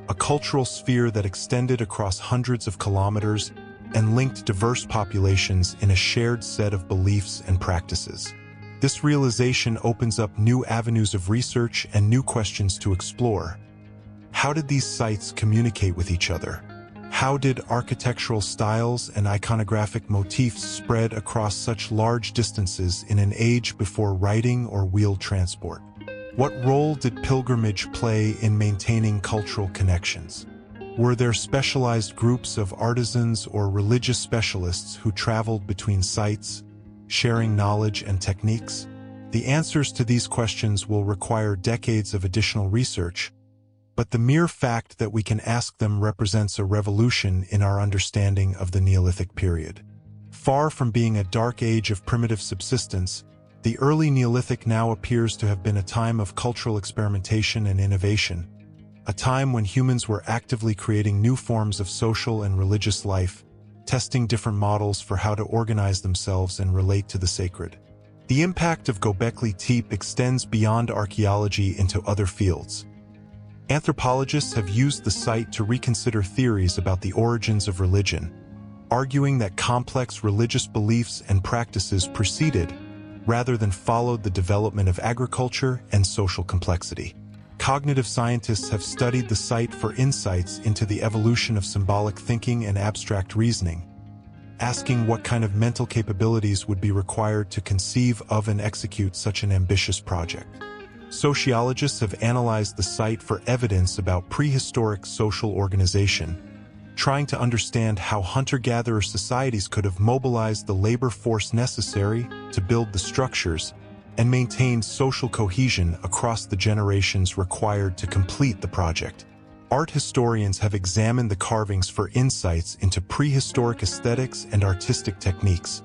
a cultural sphere that extended across hundreds of kilometers and linked diverse populations in a shared set of beliefs and practices. This realization opens up new avenues of research and new questions to explore. How did these sites communicate with each other? How did architectural styles and iconographic motifs spread across such large distances in an age before writing or wheeled transport? What role did pilgrimage play in maintaining cultural connections? Were there specialized groups of artisans or religious specialists who traveled between sites, sharing knowledge and techniques? The answers to these questions will require decades of additional research, but the mere fact that we can ask them represents a revolution in our understanding of the Neolithic period. Far from being a dark age of primitive subsistence, the early Neolithic now appears to have been a time of cultural experimentation and innovation, a time when humans were actively creating new forms of social and religious life, testing different models for how to organize themselves and relate to the sacred. The impact of Göbekli Tepe extends beyond archaeology into other fields. Anthropologists have used the site to reconsider theories about the origins of religion, arguing that complex religious beliefs and practices preceded, rather than followed, the development of agriculture and social complexity. Cognitive scientists have studied the site for insights into the evolution of symbolic thinking and abstract reasoning, asking what kind of mental capabilities would be required to conceive of and execute such an ambitious project. Sociologists have analyzed the site for evidence about prehistoric social organization, trying to understand how hunter-gatherer societies could have mobilized the labor force necessary to build the structures and maintain social cohesion across the generations required to complete the project. Art historians have examined the carvings for insights into prehistoric aesthetics and artistic techniques,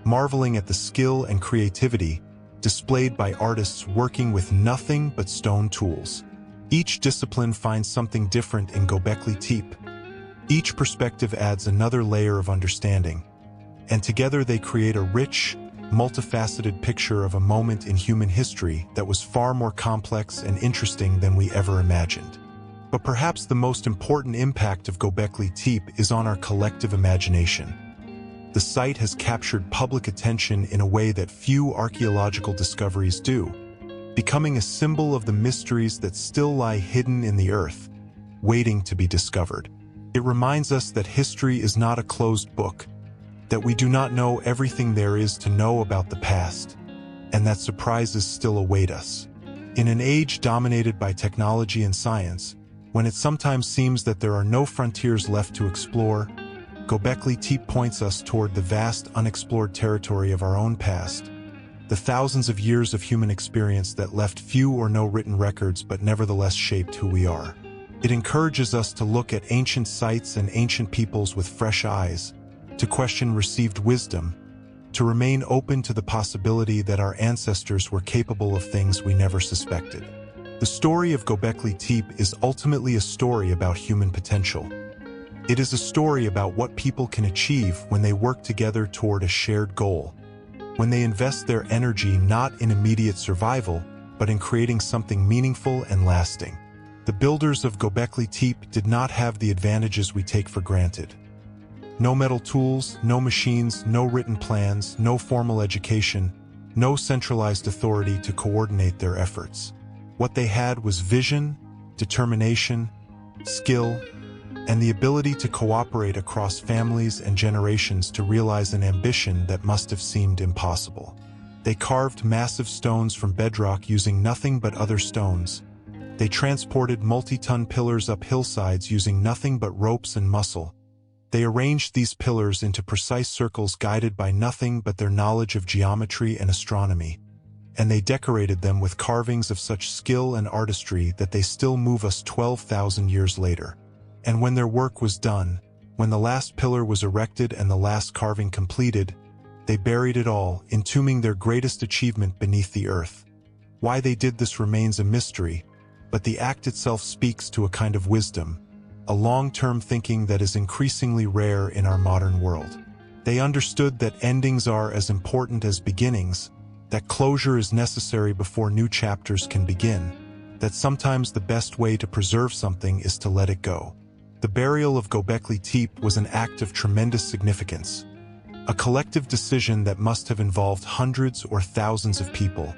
marveling at the skill and creativity displayed by artists working with nothing but stone tools. Each discipline finds something different in Göbekli Tepe. Each perspective adds another layer of understanding, and together they create a rich, multifaceted picture of a moment in human history that was far more complex and interesting than we ever imagined. But perhaps the most important impact of Göbekli Tepe is on our collective imagination. The site has captured public attention in a way that few archaeological discoveries do, becoming a symbol of the mysteries that still lie hidden in the earth, waiting to be discovered. It reminds us that history is not a closed book, that we do not know everything there is to know about the past, and that surprises still await us. In an age dominated by technology and science, when it sometimes seems that there are no frontiers left to explore, Göbekli Tepe points us toward the vast unexplored territory of our own past, the thousands of years of human experience that left few or no written records but nevertheless shaped who we are. It encourages us to look at ancient sites and ancient peoples with fresh eyes, to question received wisdom, to remain open to the possibility that our ancestors were capable of things we never suspected. The story of Göbekli Tepe is ultimately a story about human potential. It is a story about what people can achieve when they work together toward a shared goal, when they invest their energy not in immediate survival, but in creating something meaningful and lasting. The builders of Göbekli Tepe did not have the advantages we take for granted. No metal tools, no machines, no written plans, no formal education, no centralized authority to coordinate their efforts. What they had was vision, determination, skill, and the ability to cooperate across families and generations to realize an ambition that must have seemed impossible. They carved massive stones from bedrock using nothing but other stones. They transported multi-ton pillars up hillsides using nothing but ropes and muscle. They arranged these pillars into precise circles guided by nothing but their knowledge of geometry and astronomy, and they decorated them with carvings of such skill and artistry that they still move us 12,000 years later. And when their work was done, when the last pillar was erected and the last carving completed, they buried it all, entombing their greatest achievement beneath the earth. Why they did this remains a mystery, but the act itself speaks to a kind of wisdom, a long-term thinking that is increasingly rare in our modern world. They understood that endings are as important as beginnings, that closure is necessary before new chapters can begin, that sometimes the best way to preserve something is to let it go. The burial of Göbekli Tepe was an act of tremendous significance, a collective decision that must have involved hundreds or thousands of people,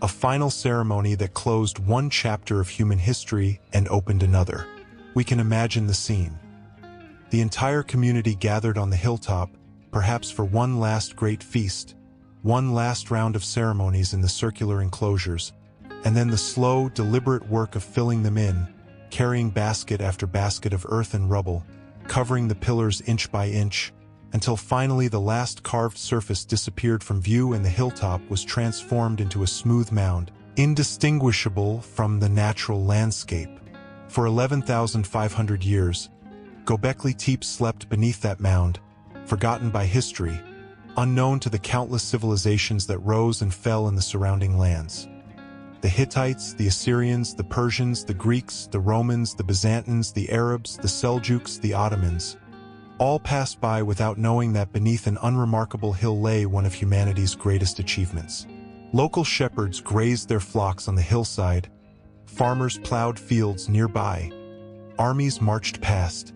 a final ceremony that closed one chapter of human history and opened another. We can imagine the scene. The entire community gathered on the hilltop, perhaps for one last great feast, one last round of ceremonies in the circular enclosures, and then the slow, deliberate work of filling them in, carrying basket after basket of earth and rubble, covering the pillars inch by inch, until finally the last carved surface disappeared from view and the hilltop was transformed into a smooth mound, indistinguishable from the natural landscape. For 11,500 years, Göbekli Tepe slept beneath that mound, forgotten by history, unknown to the countless civilizations that rose and fell in the surrounding lands. The Hittites, the Assyrians, the Persians, the Greeks, the Romans, the Byzantines, the Arabs, the Seljuks, the Ottomans, all passed by without knowing that beneath an unremarkable hill lay one of humanity's greatest achievements. Local shepherds grazed their flocks on the hillside, farmers plowed fields nearby, armies marched past,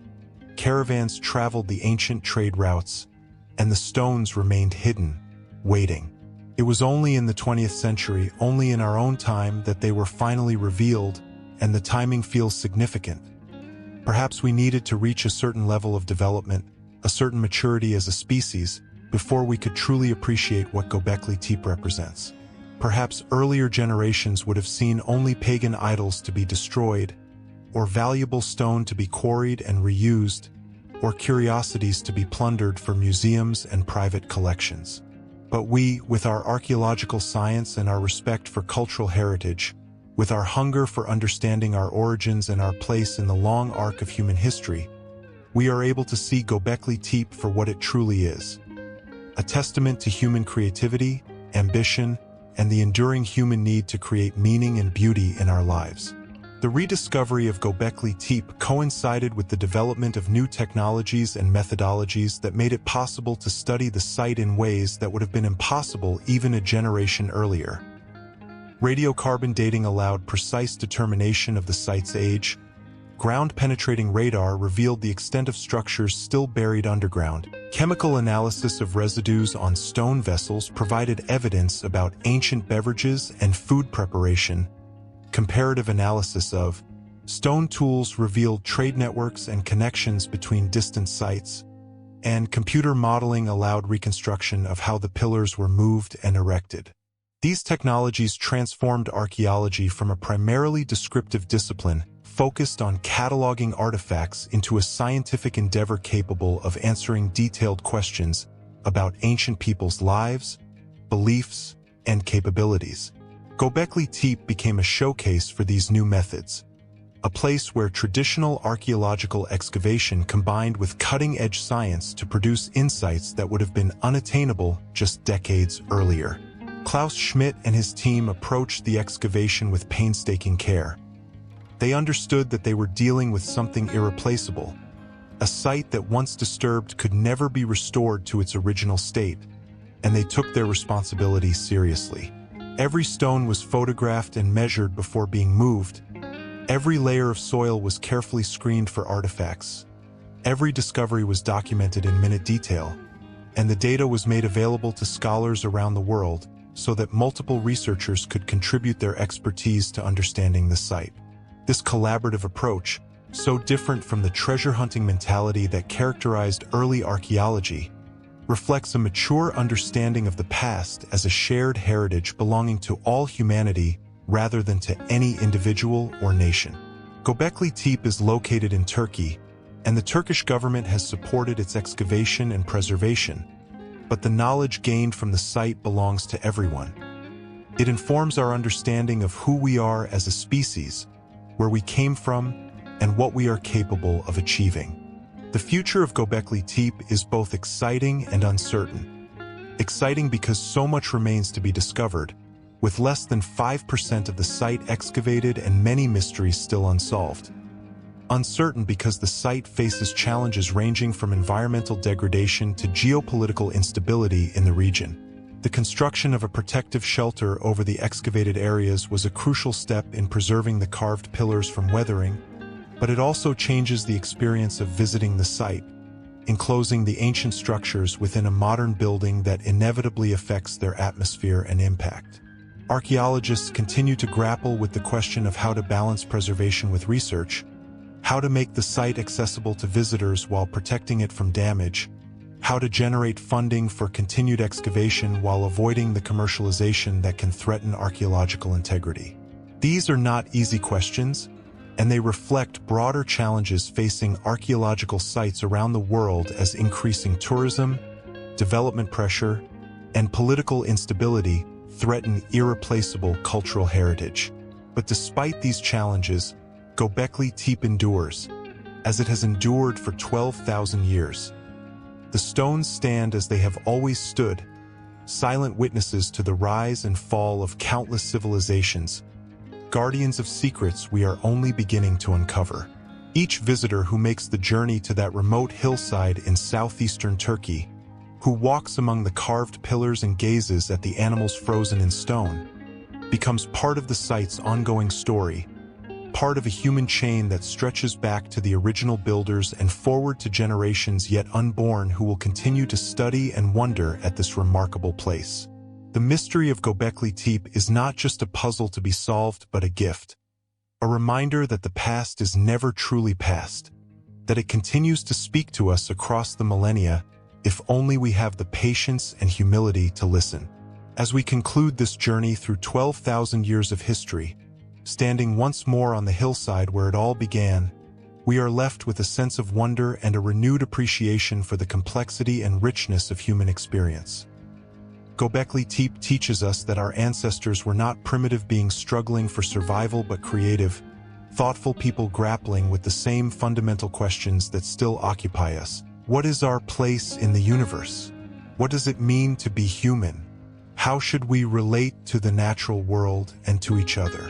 caravans traveled the ancient trade routes, and the stones remained hidden, waiting. It was only in the 20th century, only in our own time, that they were finally revealed, and the timing feels significant. Perhaps we needed to reach a certain level of development, a certain maturity as a species, before we could truly appreciate what Göbekli Tepe represents. Perhaps earlier generations would have seen only pagan idols to be destroyed, or valuable stone to be quarried and reused, or curiosities to be plundered for museums and private collections. But we, with our archaeological science and our respect for cultural heritage, with our hunger for understanding our origins and our place in the long arc of human history, we are able to see Göbekli Tepe for what it truly is: a testament to human creativity, ambition, and the enduring human need to create meaning and beauty in our lives. The rediscovery of Göbekli Tepe coincided with the development of new technologies and methodologies that made it possible to study the site in ways that would have been impossible even a generation earlier. Radiocarbon dating allowed precise determination of the site's age. Ground-penetrating radar revealed the extent of structures still buried underground. Chemical analysis of residues on stone vessels provided evidence about ancient beverages and food preparation. Comparative analysis of stone tools revealed trade networks and connections between distant sites, and computer modeling allowed reconstruction of how the pillars were moved and erected. These technologies transformed archaeology from a primarily descriptive discipline focused on cataloging artifacts into a scientific endeavor capable of answering detailed questions about ancient people's lives, beliefs, and capabilities. Göbekli Tepe became a showcase for these new methods, a place where traditional archaeological excavation combined with cutting-edge science to produce insights that would have been unattainable just decades earlier. Klaus Schmidt and his team approached the excavation with painstaking care. They understood that they were dealing with something irreplaceable, a site that once disturbed could never be restored to its original state, and they took their responsibility seriously. Every stone was photographed and measured before being moved. Every layer of soil was carefully screened for artifacts. Every discovery was documented in minute detail, and the data was made available to scholars around the world so that multiple researchers could contribute their expertise to understanding the site. This collaborative approach, so different from the treasure-hunting mentality that characterized early archaeology, reflects a mature understanding of the past as a shared heritage belonging to all humanity rather than to any individual or nation. Göbekli Tepe is located in Turkey, and the Turkish government has supported its excavation and preservation, but the knowledge gained from the site belongs to everyone. It informs our understanding of who we are as a species, where we came from, and what we are capable of achieving. The future of Göbekli Tepe is both exciting and uncertain. Exciting because so much remains to be discovered, with less than 5% of the site excavated and many mysteries still unsolved. Uncertain because the site faces challenges ranging from environmental degradation to geopolitical instability in the region. The construction of a protective shelter over the excavated areas was a crucial step in preserving the carved pillars from weathering, but it also changes the experience of visiting the site, enclosing the ancient structures within a modern building that inevitably affects their atmosphere and impact. Archaeologists continue to grapple with the question of how to balance preservation with research, how to make the site accessible to visitors while protecting it from damage, how to generate funding for continued excavation while avoiding the commercialization that can threaten archaeological integrity. These are not easy questions, and they reflect broader challenges facing archaeological sites around the world as increasing tourism, development pressure, and political instability threaten irreplaceable cultural heritage. But despite these challenges, Göbekli Tepe endures, as it has endured for 12,000 years. The stones stand as they have always stood, silent witnesses to the rise and fall of countless civilizations, guardians of secrets we are only beginning to uncover. Each visitor who makes the journey to that remote hillside in southeastern Turkey, who walks among the carved pillars and gazes at the animals frozen in stone, becomes part of the site's ongoing story, part of a human chain that stretches back to the original builders and forward to generations yet unborn who will continue to study and wonder at this remarkable place. The mystery of Göbekli Tepe is not just a puzzle to be solved, but a gift, a reminder that the past is never truly past, that it continues to speak to us across the millennia if only we have the patience and humility to listen. As we conclude this journey through 12,000 years of history, standing once more on the hillside where it all began, we are left with a sense of wonder and a renewed appreciation for the complexity and richness of human experience. Göbekli Tepe teaches us that our ancestors were not primitive beings struggling for survival but creative, thoughtful people grappling with the same fundamental questions that still occupy us. What is our place in the universe? What does it mean to be human? How should we relate to the natural world and to each other?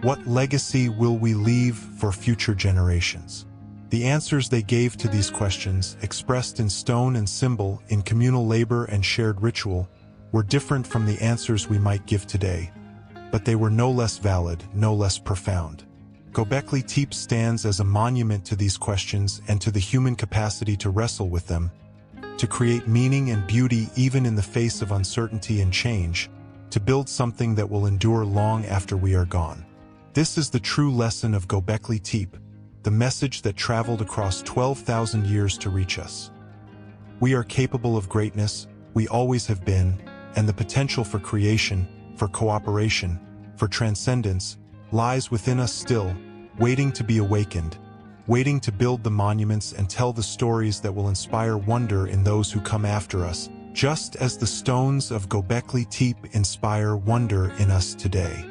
What legacy will we leave for future generations? The answers they gave to these questions, expressed in stone and symbol, in communal labor and shared ritual, were different from the answers we might give today, but they were no less valid, no less profound. Göbekli Tepe stands as a monument to these questions and to the human capacity to wrestle with them, to create meaning and beauty even in the face of uncertainty and change, to build something that will endure long after we are gone. This is the true lesson of Göbekli Tepe, the message that traveled across 12,000 years to reach us. We are capable of greatness, we always have been, and the potential for creation, for cooperation, for transcendence, lies within us still, waiting to be awakened, waiting to build the monuments and tell the stories that will inspire wonder in those who come after us, just as the stones of Göbekli Tepe inspire wonder in us today.